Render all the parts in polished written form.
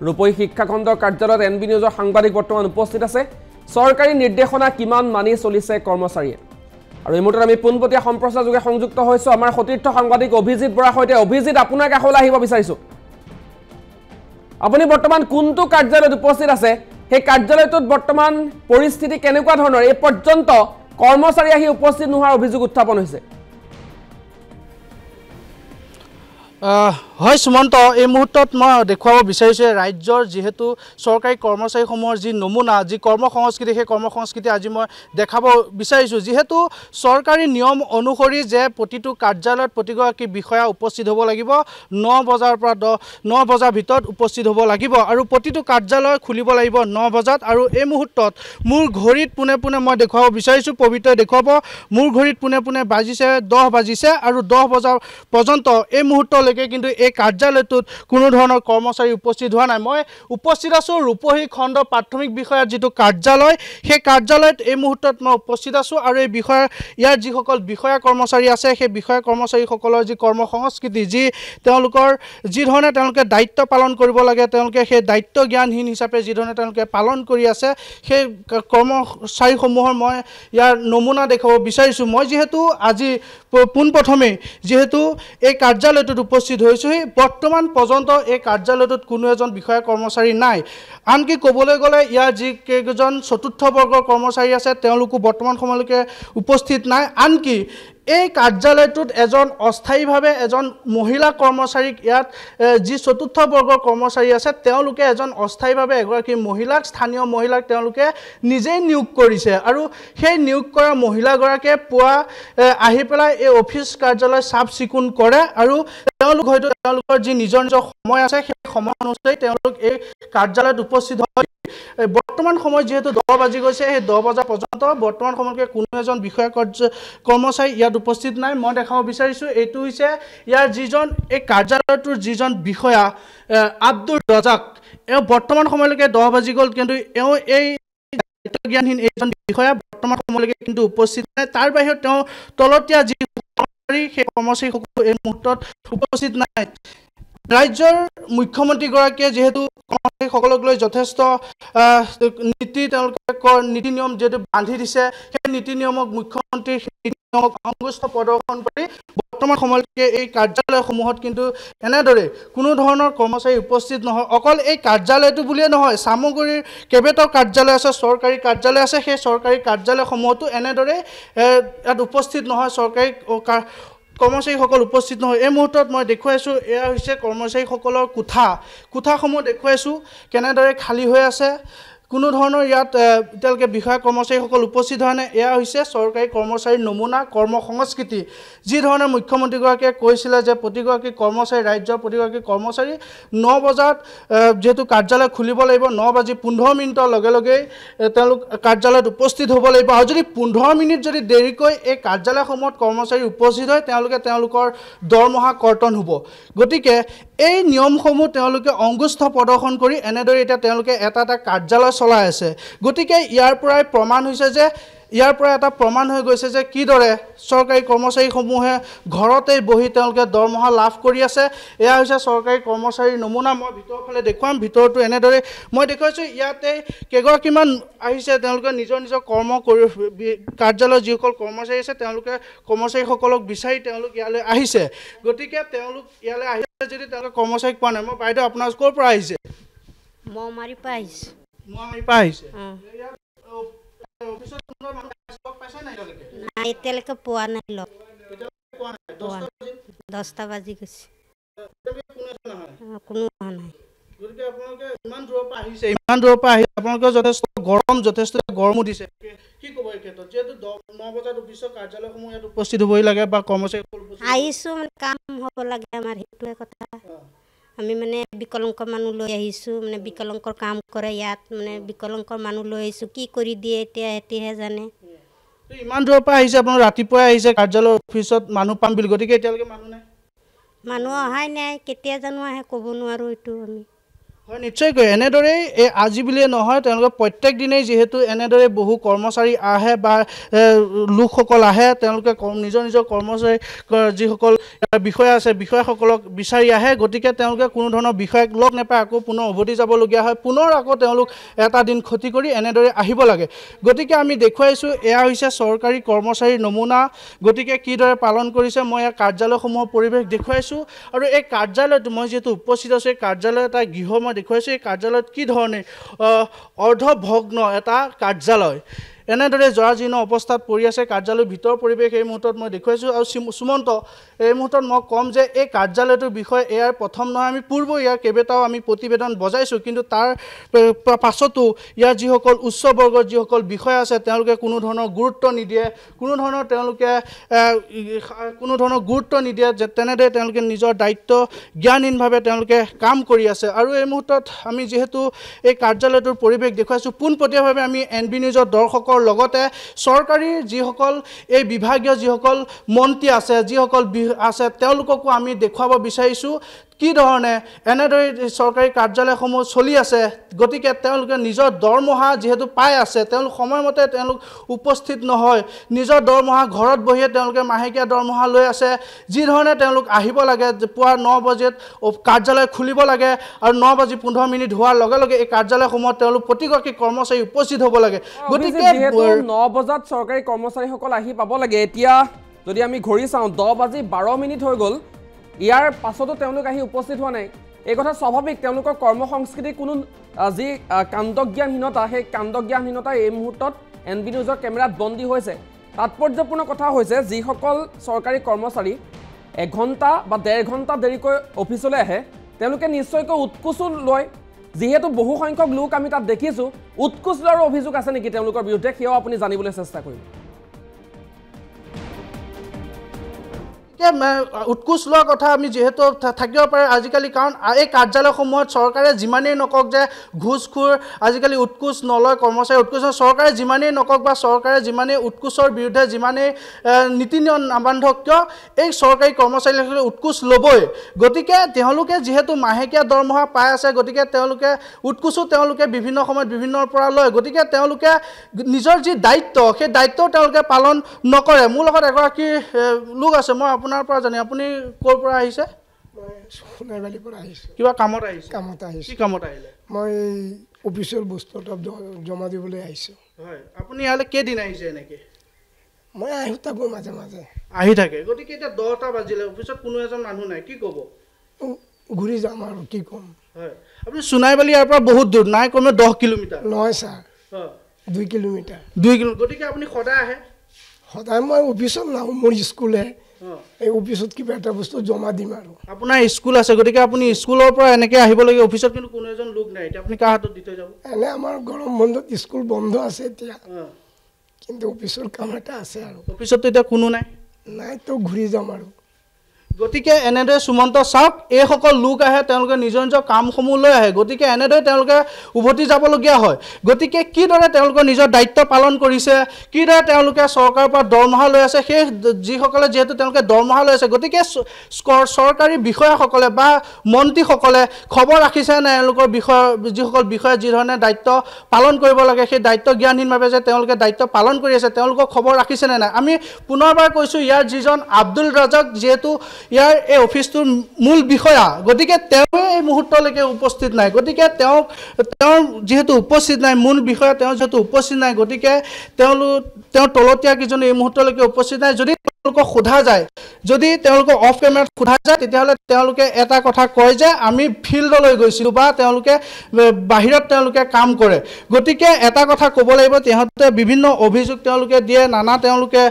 ৰূপহী শিক্ষাখণ্ডৰ কাৰ্যালয়ত এনবি নিউজৰ সাংবাদিক বৰ্তমান উপস্থিত আছে চৰকাৰী নিৰ্দেশনা কিমান মানি চলিছে কৰ্মচাৰীয়ে আৰু এই মুহূৰ্তত আমি পোনপটীয়া সম্প্ৰচাৰ যোগে সংযুক্ত হৈছো আমাৰ সতীৰ্থ সাংবাদিক অভিজিত বৰা সৈতে অভিজিত আপোনাৰ কাষলৈ আহিব বিচাৰিছো আপুনি বৰ্তমান কোনটো কাৰ্যালয়ত উপস্থিত আছে সেই কাৰ্যালয়টোত বৰ্তমান পৰিস্থিতি কেনেকুৱা ধৰণৰ এই পৰ্যন্ত কৰ্মচাৰী আহি উপস্থিত নোহোৱাৰ অভিযোগ উত্থাপন হৈছে হয় সুমন্ত এই মুহূৰ্তত মই দেখুৱাব বিচাৰিছোঁ ৰাজ্যৰ যেহেতু চৰকাৰী কৰ্মচাৰীসমূহৰ যি নমুনা যি কৰ্ম সংস্কৃতি সেই কৰ্ম সংস্কৃতি আজি মই দেখাব বিচাৰিছোঁ যেহেতু চৰকাৰী নিয়ম অনুসৰি যে প্ৰতিটো কাৰ্যালয়ত প্ৰতিগৰাকী বিষয়া উপস্থিত হ'ব লাগিব 9 বজাৰ পৰা 9 বজাৰ ভিতৰত উপস্থিত হ'ব লাগিব আৰু প্ৰতিটো কাৰ্যালয় খুলিব লাগিব 9 বজাত আৰু এই মুহূৰ্তত মোৰ ঘড়ীত পোনে পোনে মই দেখুৱাব বিচাৰিছোঁ পবিত্ৰই দেখুৱাব মোৰ ঘড়ীত পোনে পোনে বাজিছে 10 বাজিছে আৰু 10 বজাৰ পৰ্যন্ত এই মুহূৰ্তলৈকে কিন্তু এই কাৰ্যালয়টোত কোনো ধৰণৰ কৰ্মচাৰী উপস্থিত হোৱা নাই মই উপস্থিত আছোঁ ৰূপহী খণ্ড প্ৰাথমিক বিষয়াৰ যিটো কাৰ্যালয় সেই কাৰ্যালয়ত এই মুহূৰ্তত মই উপস্থিত আছোঁ আৰু এই বিষয়াৰ ইয়াৰ যিসকল বিষয়া কৰ্মচাৰী আছে সেই বিষয়া কৰ্মচাৰীসকলৰ যি কৰ্ম সংস্কৃতি যি তেওঁলোকৰ যি ধৰণে তেওঁলোকে দায়িত্ব পালন কৰিব লাগে তেওঁলোকে সেই দায়িত্ব জ্ঞানহীন হিচাপে যি ধৰণে তেওঁলোকে পালন কৰি আছে সেই কৰ্মচাৰীসমূহৰ মই ইয়াৰ নমুনা দেখাব বিচাৰিছোঁ মই যিহেতু আজি পোনপ্ৰথমে যেহেতু এই কাৰ্যালয়টোত উপস্থিত হৈছোঁ বৰ্তমান পৰ্যন্ত এই কাৰ্যালয়টোত কোনো এজন বিষয়া কৰ্মচাৰী নাই আনকি ক'বলৈ গ'লে ইয়াৰ যি কেইজন চতুৰ্থ বৰ্গৰ কৰ্মচাৰী আছে তেওঁলোকো বৰ্তমান সময়লৈকে উপস্থিত নাই আনকি এই কাৰ্যালয়টোত এজন অস্থায়ীভাৱে এজন মহিলা কৰ্মচাৰীক ইয়াত যি চতুৰ্থ বৰ্গৰ কৰ্মচাৰী আছে তেওঁলোকে এজন অস্থায়ীভাৱে এগৰাকী মহিলাক স্থানীয় মহিলাক তেওঁলোকে নিজেই নিয়োগ কৰিছে আৰু সেই নিয়োগ কৰা মহিলাগৰাকীয়ে পুৱা আহি পেলাই এই অফিচ কাৰ্যালয় চাফ চিকুণ কৰে আৰু তেওঁলোক হয়তো তেওঁলোকৰ যি নিজৰ নিজৰ সময় আছে সেই সময় অনুযায়ী তেওঁলোক এই কাৰ্যালয়ত উপস্থিত হয় বৰ্তমান সময় যেহেতু 10 বাজি গৈছে সেই 10 বজা পৰ্যন্ত বৰ্তমান সময়লৈকে কোনো এজন বিষয়া কৰ্মচাৰী ইয়াত উপস্থিত নাই মই দেখাব বিচাৰিছোঁ এইটো হৈছে ইয়াৰ যিজন এই কাৰ্যালয়টোৰ যিজন বিষয়া আব্দুল ৰাজাক এওঁ বৰ্তমান সময়লৈকে 10 বাজি গ'ল কিন্তু এওঁ এই জ্ঞানহীন এজন বিষয়া বৰ্তমান সময়লৈকে কিন্তু উপস্থিত নাই তাৰ বাহিৰত তেওঁ তলতীয়া যি সেই কৰ্মচাৰীসকল এই মুহূৰ্তত উপস্থিত নাই ৰাজ্যৰ মুখ্যমন্ত্ৰীগৰাকীয়ে যেহেতু কৰ্মচাৰীসকলক লৈ যথেষ্ট নীতি তেওঁলোকে নীতি নিয়ম যেহেতু বান্ধি দিছে সেই নীতি নিয়মক মুখ্যমন্ত্ৰীৰ নীতি নিয়মক অংগুষ্ঠ প্ৰদৰ্শন কৰি বৰ্তমান সময়লৈকে এই কাৰ্যালয়সমূহত কিন্তু এনেদৰে কোনো ধৰণৰ কৰ্মচাৰী উপস্থিত নহয় অকল এই কাৰ্যালয়টো বুলিয়ে নহয় সামগ্ৰীৰ কেইবাটাও কাৰ্যালয় আছে চৰকাৰী কাৰ্যালয় আছে সেই চৰকাৰী কাৰ্যালয়সমূহতো এনেদৰে ইয়াত উপস্থিত নহয় চৰকাৰী কৰ্মচাৰীসকল উপস্থিত নহয় এই মুহূৰ্তত মই দেখুৱাইছোঁ এয়া হৈছে কৰ্মচাৰীসকলৰ কোঠাসমূহ দেখুৱাইছোঁ কেনেদৰে খালী হৈ আছে কোনো ধৰণৰ ইয়াত এতিয়ালৈকে বিষয়া কৰ্মচাৰীসকল উপস্থিত হোৱা নাই এয়া হৈছে চৰকাৰী কৰ্মচাৰীৰ নমুনা কৰ্ম সংস্কৃতি যি ধৰণে মুখ্যমন্ত্ৰীগৰাকীয়ে কৈছিলে যে প্ৰতিগৰাকী কৰ্মচাৰী ৰাজ্যৰ প্ৰতিগৰাকী কৰ্মচাৰী 9 বজাত যেহেতু কাৰ্যালয় খুলিব লাগিব 9 বাজি 15 মিনিটৰ লগে লগেই তেওঁলোক কাৰ্যালয়ত উপস্থিত হ'ব লাগিব আৰু যদি 15 মিনিট যদি দেৰিকৈ এই কাৰ্যালয়সমূহত কৰ্মচাৰী উপস্থিত হয় তেওঁলোকৰ দৰমহা কৰ্তন হ'ব গতিকে এই নিয়মসমূহ তেওঁলোকে অংগুষ্ঠ প্ৰদৰ্শন কৰি এনেদৰে এতিয়া তেওঁলোকে এটা কাৰ্যালয় চলাই আছে গতিকে ইয়াৰ পৰাই প্ৰমাণ হৈছে যে ইয়াৰ পৰা এটা প্ৰমাণ হৈ গৈছে যে কিদৰে চৰকাৰী কৰ্মচাৰীসমূহে ঘৰতেই বহি তেওঁলোকে দৰমহা লাভ কৰি আছে এয়া হৈছে চৰকাৰী কৰ্মচাৰীৰ নমুনা মই ভিতৰৰ ফালে দেখুৱাম ভিতৰটো এনেদৰে মই দেখুৱাইছোঁ ইয়াতে কেইগৰাকীমান আহিছে তেওঁলোকে নিজৰ নিজৰ কৰ্ম কৰি কাৰ্যালয়ৰ যিসকল কৰ্মচাৰী আছে তেওঁলোকে কৰ্মচাৰীসকলক বিচাৰি তেওঁলোক ইয়ালৈ আহিছে গতিকে তেওঁলোক ইয়ালৈ আহিছে যদি তেওঁলোকে কৰ্মচাৰীক পোৱা নাই মই বাইদেউ আপোনাৰ ক'ৰ পৰা আহিছে মমাৰি পাইছে নাই এতিয়ালৈকে পোৱা নাই লগ 10টা বাজি গৈছে কোনো অহা নাই গতিকে আপোনালোকে ইমান দূৰৰ পৰা আহিছে আপোনালোকে যথেষ্ট গৰমো দিছে কি ক'ব এই ক্ষেত্ৰত যেহেতু 9 বজাত অফিচৰ কাৰ্যালয়সমূহ ইয়াত উপস্থিত হ'বই লাগে বা কৰ্মচাৰী আহিছোঁ মানে কাম হ'ব লাগে আমাৰ সেইটোৱে কথা আমি মানে বিকলাংগ মানুহ লৈ আহিছোঁ মানে বিকলাংগৰ কাম কৰে ইয়াত মানে বিকলাংগৰ মানুহ লৈ আহিছোঁ কি কৰি দিয়ে এতিয়া এতিয়াহে জানে ইমান দূৰৰ পৰা আহিছে আপোনালোক ৰাতিপুৱাই আহিছে কাৰ্যালয়ৰ অফিচত মানুহ পাম বুলি গতিকে এতিয়ালৈকে মানুহ নাই মানুহ অহাই নাই কেতিয়া জানো আহে ক'ব নোৱাৰোঁ এইটো আমি হয় নিশ্চয়কৈ এনেদৰেই আজি বুলিয়ে নহয় তেওঁলোকে প্ৰত্যেক দিনেই যিহেতু এনেদৰে বহু কৰ্মচাৰী আহে বা লোকসকল আহে তেওঁলোকে নিজৰ নিজৰ কৰ্মচাৰী যিসকল বিষয়া আছে বিষয়াসকলক বিচাৰি আহে গতিকে তেওঁলোকে কোনো ধৰণৰ বিষয়াক লগ নাপায় আকৌ পুনৰ উভতি যাবলগীয়া হয় পুনৰ আকৌ তেওঁলোক এটা দিন ক্ষতি কৰি এনেদৰে আহিব লাগে গতিকে আমি দেখুৱাইছোঁ এয়া হৈছে চৰকাৰী কৰ্মচাৰীৰ নমুনা গতিকে কিদৰে পালন কৰিছে মই ইয়াৰ কাৰ্যালয়সমূহৰ পৰিৱেশ দেখুৱাইছোঁ আৰু এই কাৰ্যালয়টো মই যিহেতু উপস্থিত আছোঁ এই কাৰ্যালয় এটা গৃহ মই দেখুৱাইছোঁ এই কাৰ্যালয়ত কি ধৰণে অৰ্ধভগ্ন এটা কাৰ্যালয় এনেদৰে জৰাজীৰ্ণ অৱস্থাত পৰি আছে কাৰ্যালয়ৰ ভিতৰ পৰিৱেশ এই মুহূৰ্তত মই দেখুৱাইছোঁ আৰু সুমন্ত এই মুহূৰ্তত মই ক'ম যে এই কাৰ্যালয়টোৰ বিষয়ে ইয়াৰ প্ৰথম নহয় আমি পূৰ্ব ইয়াৰ কেইবাটাও আমি প্ৰতিবেদন বজাইছোঁ কিন্তু তাৰ পাছতো ইয়াৰ যিসকল উচ্চ বৰ্গৰ যিসকল বিষয়া আছে তেওঁলোকে কোনো ধৰণৰ গুৰুত্ব নিদিয়ে কোনো ধৰণৰ গুৰুত্ব নিদিয়ে যে তেনেদৰে তেওঁলোকে নিজৰ দায়িত্ব জ্ঞানহীনভাৱে তেওঁলোকে কাম কৰি আছে আৰু এই মুহূৰ্তত আমি যিহেতু এই কাৰ্যালয়টোৰ পৰিৱেশ দেখুৱাইছোঁ পোনপটীয়াভাৱে আমি NB নিউজৰ দৰ্শকৰ লগতে চৰকাৰী যিসকল এই বিভাগীয় যিসকল মন্ত্ৰী আছে যিসকল আছে তেওঁলোককো আমি দেখুৱাব বিচাৰিছোঁ কি ধৰণে এনেদৰে চৰকাৰী কাৰ্যালয়সমূহ চলি আছে গতিকে তেওঁলোকে নিজৰ দৰমহা যিহেতু পাই আছে তেওঁলোক সময়মতে তেওঁলোক উপস্থিত নহয় নিজৰ দৰমহা ঘৰত বহিয়ে তেওঁলোকে মাহেকীয়া দৰমহা লৈ আছে যি ধৰণে তেওঁলোক আহিব লাগে পুৱা 9 বজাত কাৰ্যালয় খুলিব লাগে আৰু 9:15 হোৱাৰ লগে লগে এই কাৰ্যালয়সমূহত তেওঁলোক প্ৰতিগৰাকী কৰ্মচাৰী উপস্থিত হ'ব লাগে গতিকে 9 বজাত চৰকাৰী কৰ্মচাৰীসকল আহি পাব লাগে এতিয়া যদি আমি ঘড়ী চাওঁ 10:12 হৈ গ'ল ইয়াৰ পাছতো তেওঁলোক আহি উপস্থিত হোৱা নাই এই কথা স্বাভাৱিক তেওঁলোকৰ কৰ্মসংস্কৃতিৰ কোনো যি কাণ্ডজ্ঞানহীনতা সেই কাণ্ডজ্ঞানহীনতা এই মুহূৰ্তত NB নিউজৰ কেমেৰাত বন্দী হৈছে তাৎপৰ্যপূৰ্ণ কথা হৈছে যিসকল চৰকাৰী কৰ্মচাৰী 1 ঘণ্টা বা 1.5 ঘণ্টা দেৰিকৈ অফিচলৈ আহে তেওঁলোকে নিশ্চয়কৈ উৎকোচো লয় যিহেতু বহু সংখ্যক লোক আমি তাত দেখিছোঁ উৎকোচ লোৱাৰ অভিযোগ আছে নেকি তেওঁলোকৰ বিৰুদ্ধে সেয়াও আপুনি জানিবলৈ চেষ্টা কৰিব উৎকোচ লোৱাৰ কথা আমি যেহেতু থাকিব পাৰে আজিকালি কাৰণ এই কাৰ্যালয়সমূহত চৰকাৰে যিমানেই নকক যে ঘুষখোৰ আজিকালি উৎকোচ নলয় কৰ্মচাৰী উৎকোচ চৰকাৰে যিমানেই নকক বা চৰকাৰে যিমানেই উৎকোচৰ বিৰুদ্ধে যিমানেই নীতি নিয়ম নাবান্ধক কিয় এই চৰকাৰী কৰ্মচাৰীসকলে উৎকোচ ল'বই গতিকে তেওঁলোকে যিহেতু মাহেকীয়া দৰমহা পাই আছে গতিকে তেওঁলোকে উৎকোচো তেওঁলোকে বিভিন্ন সময়ত বিভিন্নৰ পৰা লয় গতিকে তেওঁলোকে নিজৰ যি দায়িত্ব সেই দায়িত্বও তেওঁলোকে পালন নকৰে মোৰ লগত এগৰাকী লোক আছে মই আপোনাৰ পৰা জানি আপুনি ক'ৰ পৰা আহিছে মই সোণাইবালিৰ পৰা আহিছোঁ কিবা কামত আহিছে কামত আহিছোঁ কি কামত আহিলে মই অফিচিয়েল বস্তু এটা জমা দিবলৈ আহিছোঁ হয় আপুনি ইয়ালৈ কেইদিন আহিছে এনেকৈ মই আহি থাকোঁ মাজে মাজে আহি থাকে গতিকে এতিয়া 10টা বাজিলে অফিচত কোনো এজন মানুহ নাই কি ক'ব ঘূৰি যাম আৰু কি ক'ম হয় আপুনি সোণাইবালি ইয়াৰ পৰা বহুত দূৰ নাই কমেও 10 কিলোমিটাৰ নহয় ছাৰ 2 কিলোমিটাৰ 2 কিলোমিটাৰ গতিকে আপুনি সদায় আহে সদায় মই অফিচত নাহোঁ মোৰ স্কুলহে এই অফিচত কিবা এটা বস্তু জমা দিম আৰু আপোনাৰ স্কুল আছে গতিকে আপুনি স্কুলৰ পৰা এনেকৈ আহিব লাগে অফিচত কিন্তু কোনো এজন লোক নাই এতিয়া আপুনি কাৰ হাতত দি থৈ যাব এনে আমাৰ গৰম বন্ধত স্কুল বন্ধ আছে এতিয়া কিন্তু অফিচৰ কাম এটা আছে আৰু অফিচততো এতিয়া কোনো নাই তো ঘূৰি যাম আৰু গতিকে এনেদৰে সুমন্ত চাওক এইসকল লোক আহে তেওঁলোকে নিজৰ নিজৰ কামসমূহ লৈ আহে গতিকে এনেদৰে তেওঁলোকে উভতি যাবলগীয়া হয় গতিকে কিদৰে তেওঁলোকৰ নিজৰ দায়িত্ব পালন কৰিছে কিদৰে তেওঁলোকে চৰকাৰৰ পৰা দৰমহা লৈ আছে সেই যিসকলে যিহেতু তেওঁলোকে দৰমহা লৈ আছে গতিকে চৰকাৰী বিষয়াসকলে বা মন্ত্ৰীসকলে খবৰ ৰাখিছে নে এওঁলোকৰ যিসকল বিষয়া যি ধৰণে দায়িত্ব পালন কৰিব লাগে সেই দায়িত্ব জ্ঞানহীনভাৱে যে তেওঁলোকে দায়িত্ব পালন কৰি আছে তেওঁলোকক খবৰ ৰাখিছে নে নাই আমি পুনৰবাৰ কৈছোঁ ইয়াৰ যিজন আব্দুল ৰাজাক যিহেতু ইয়াৰ এই অফিচটোৰ মূল বিষয়া গতিকে তেওঁ এই মুহূৰ্তলৈকে উপস্থিত নাই গতিকে তেওঁ যেহেতু উপস্থিত নাই মূল বিষয়া তেওঁ যেহেতু উপস্থিত নাই গতিকে তেওঁ তলতীয়া কিজন এই মুহূৰ্তলৈকে উপস্থিত নাই যদি তেওঁলোকক সোধা যায় যদি তেওঁলোকক অফ কেমেৰাত সোধা যায় তেতিয়াহ'লে তেওঁলোকে এটা কথা কয় যে আমি ফিল্ডলৈ গৈছিলোঁ বা তেওঁলোকে বাহিৰত তেওঁলোকে কাম কৰে গতিকে এটা কথা ক'ব লাগিব তেওঁলোকে বিভিন্ন অভিযোগ তেওঁলোকে দিয়ে নানা তেওঁলোকে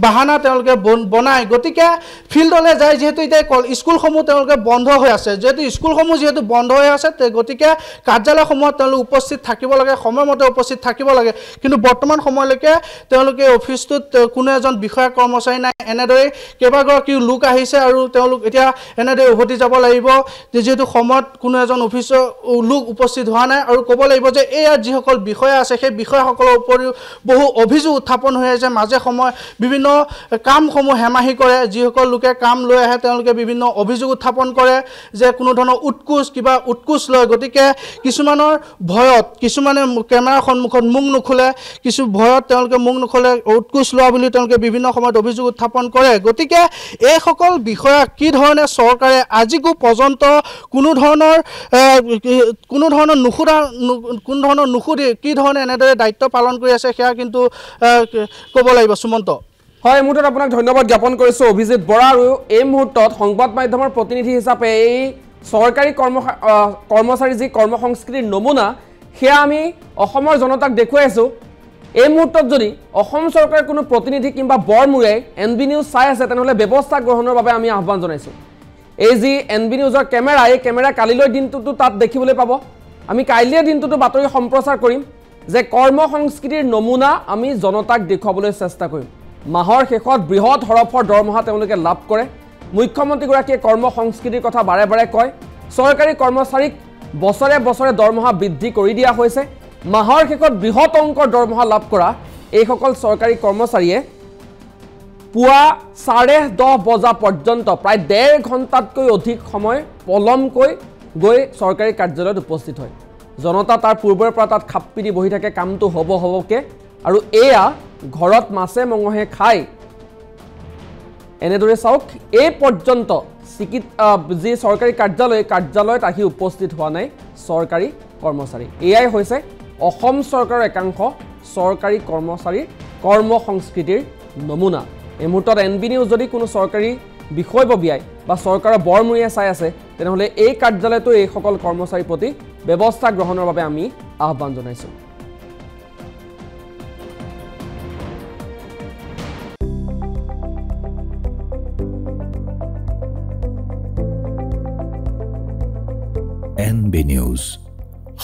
বাহানা তেওঁলোকে বনায় গতিকে ফিল্ডলৈ যায় যিহেতু এতিয়া স্কুলসমূহ তেওঁলোকে বন্ধ হৈ আছে যিহেতু বন্ধ হৈ আছে গতিকে কাৰ্যালয়সমূহত তেওঁলোক উপস্থিত থাকিব লাগে সময়মতে উপস্থিত থাকিব লাগে কিন্তু বৰ্তমান সময়লৈকে তেওঁলোকে অফিচটোত কোনো এজন বিষয়া কৰ্ম কৰ্মচাৰী নাই এনেদৰে কেইবাগৰাকীও লোক আহিছে আৰু তেওঁলোক এতিয়া এনেদৰে উভতি যাব লাগিব যিহেতু সময়ত কোনো এজন অফিচৰ লোক উপস্থিত হোৱা নাই আৰু ক'ব লাগিব যে এয়া যিসকল বিষয়া আছে সেই বিষয়াসকলৰ উপৰিও বহু অভিযোগ উত্থাপন হৈ আছে মাজে সময় বিভিন্ন কামসমূহ হেমাহি কৰে যিসকল লোকে কাম লৈ আহে তেওঁলোকে বিভিন্ন অভিযোগ উত্থাপন কৰে যে কোনো ধৰণৰ উৎকোচ লয় গতিকে কিছুমানৰ ভয়ত কিছুমানে কেমেৰাৰ সন্মুখত মুখ নোখোলে কিছু ভয়ত তেওঁলোকে মুখ নোখোলে উৎকোচ লোৱা বুলি তেওঁলোকে বিভিন্ন সময়ত অভিযোগ উত্থাপন কৰে গতিকে এইসকল বিষয়া কি ধৰণে চৰকাৰে আজিকো পৰ্যন্ত কোনো ধৰণৰ নুসুধি কি ধৰণে এনেদৰে দায়িত্ব পালন কৰি আছে সেয়া কিন্তু ক'ব লাগিব সুমন্ত হয় এই মুহূৰ্তত আপোনাক ধন্যবাদ জ্ঞাপন কৰিছোঁ অভিজিত বৰা আৰু এই মুহূৰ্তত সংবাদ মাধ্যমৰ প্ৰতিনিধি হিচাপে এই চৰকাৰী কৰ্মচাৰী যি কৰ্মসংস্কৃতিৰ নমুনা সেয়া আমি অসমৰ জনতাক দেখুৱাই আছোঁ এই মুহূৰ্তত যদি অসম চৰকাৰৰ কোনো প্ৰতিনিধি কিংবা বৰমূৰে NB নিউজ চাই আছে তেনেহ'লে ব্যৱস্থা গ্ৰহণৰ বাবে আমি আহ্বান জনাইছোঁ এই যি NB নিউজৰ কেমেৰা এই কেমেৰা কালিলৈ দিনটোতো তাত দেখিবলৈ পাব আমি কাইলৈৰ দিনটোতো বাতৰি সম্প্ৰচাৰ কৰিম যে কৰ্মসংস্কৃতিৰ নমুনা আমি জনতাক দেখুৱাবলৈ চেষ্টা কৰিম মাহৰ শেষত বৃহৎ হৰফৰ দৰমহা তেওঁলোকে লাভ কৰে মুখ্যমন্ত্ৰীগৰাকীয়ে কৰ্মসংস্কৃতিৰ কথা বাৰে বাৰে কয় চৰকাৰী কৰ্মচাৰীক বছৰে বছৰে দৰমহা বৃদ্ধি কৰি দিয়া হৈছে মাহৰ শেষত বৃহৎ অংকৰ দৰমহা লাভ কৰা এইসকল চৰকাৰী কৰ্মচাৰীয়ে পুৱা 10:30 বজা পৰ্যন্ত প্ৰায় 1.5 ঘণ্টাতকৈ অধিক সময় পলমকৈ গৈ চৰকাৰী কাৰ্যালয়ত উপস্থিত হয় জনতা তাৰ পূৰ্বৰ পৰা তাত খাপ পিনি বহি থাকে কামটো হ'বকে আৰু এয়া ঘৰত মাছে মঙহে খাই এনেদৰে চাওক এই পৰ্যন্ত যি চৰকাৰী কাৰ্যালয়ত আহি উপস্থিত হোৱা নাই চৰকাৰী কৰ্মচাৰী এয়াই হৈছে অসম চৰকাৰৰ একাংশ চৰকাৰী কৰ্মচাৰীৰ কৰ্মসংস্কৃতিৰ নমুনা এই মুহূৰ্তত NB নিউজ যদি কোনো চৰকাৰী বিষয়ববীয়াই বা চৰকাৰৰ বৰমূৰীয়ে চাই আছে তেনেহ'লে এই কাৰ্যালয়টো এইসকল কৰ্মচাৰীৰ প্ৰতি ব্যৱস্থা গ্ৰহণৰ বাবে আমি আহ্বান জনাইছোঁ NB নিউজ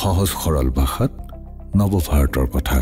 সহজ সৰল ভাষাত নৱভাৰতৰ কথা